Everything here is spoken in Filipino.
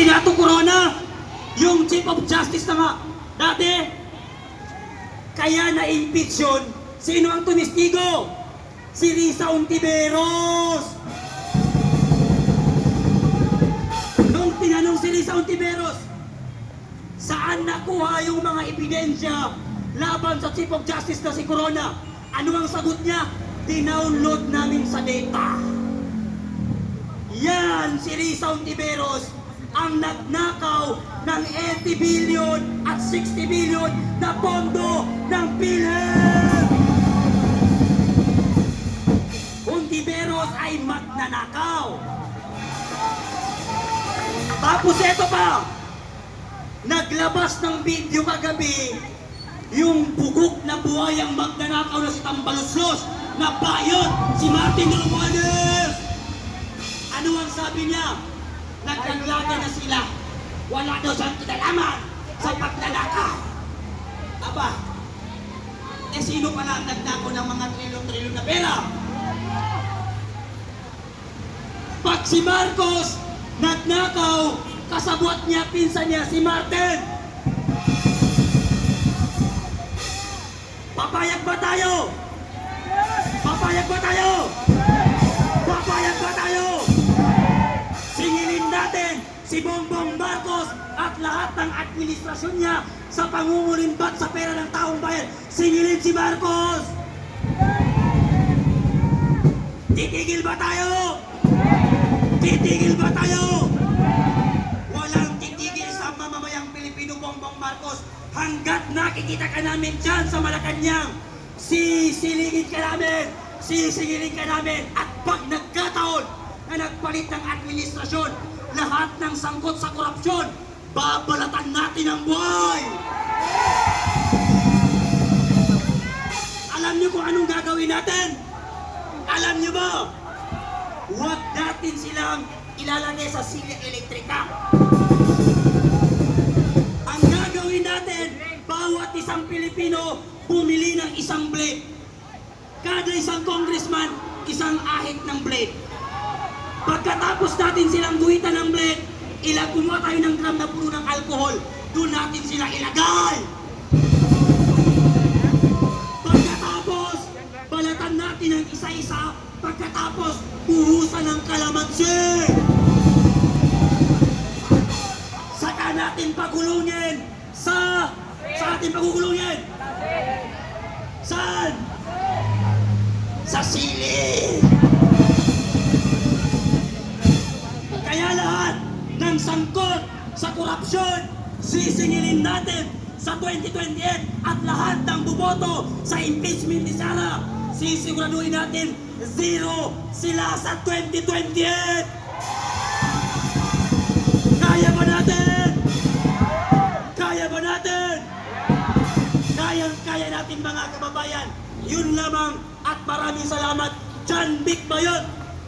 Nato Corona, yung Chief of Justice na nga, dati, kaya na-impeach yun, sino ang tumistigo? Si Risa Ontiveros. Nung tinanong si Risa Ontiveros, saan nakuha yung mga ebidensya laban sa Chief of Justice na si Corona? Ano ang sagot niya? Dinownload namin sa data. Yan si Risa Ontiveros ang nagnakaw ng 80 billion at 60 billion na pondo ng PhilHealth. Ontiveros ay magnanakaw. Tapos eto pa, naglabas ng video kagabi yung bugok na buhayang magnanakaw na si Tambaloslos na bayot, si Martin Romualdez. Ano ang sabi niya? Nagkaglaga na sila. Wala daw siyang kinalaman sa pagnanakaw. Aba, sino pala ang nagnakaw ng mga trilyon-trilyon na pera? Pag si Marcos nagnakaw, kasabot niya, pinsan niya si Martin. Papayag ba tayo? Papayag ba tayo? Papayag ba tayo? Singilin natin si Bongbong Marcos at lahat ng administrasyon niya sa pangungulimbat sa pera ng taong bayan. Singilin si Marcos! Titigil ba tayo? Titigil ba tayo? Walang titigil sa mamamayang Pilipino, Bongbong Marcos, hanggat nakikita ka namin dyan sa Malacanang. Sisilingin ka namin, sisingilin ka namin, at pag nagkataon na nagpalit ng administrasyon, lahat ng sangkot sa korupsyon, babalatan natin ang buhay! Alam niyo kung anong gagawin natin? Alam niyo ba? Huwag natin silang ilalagay sa silya elektrika. Ang gagawin natin, bawat isang Pilipino bumili ng isang blade. Kada isang congressman, isang ahit ng blade. Pagkatapos natin silang guhitan ng blade, kumuha tayo ng drum na puno ng alcohol, doon natin sila ilagay. Pagkatapos, balatan natin ang isa-isa, pagkatapos, buhusan ng kalamansi. Saka natin pagulungin sa ating pagugulungin. Saan? Sa sili. Kaya lahat ng sangkot sa korupsyon, sisingilin natin sa 2028 at lahat ng buboto sa impeachment ni Sara, sisiguraduhin natin zero sila sa 2028. Kaya ba natin? Kaya ba natin? Kaya natin mga kababayan. Yun lamang at maraming salamat. John Vic Bayot.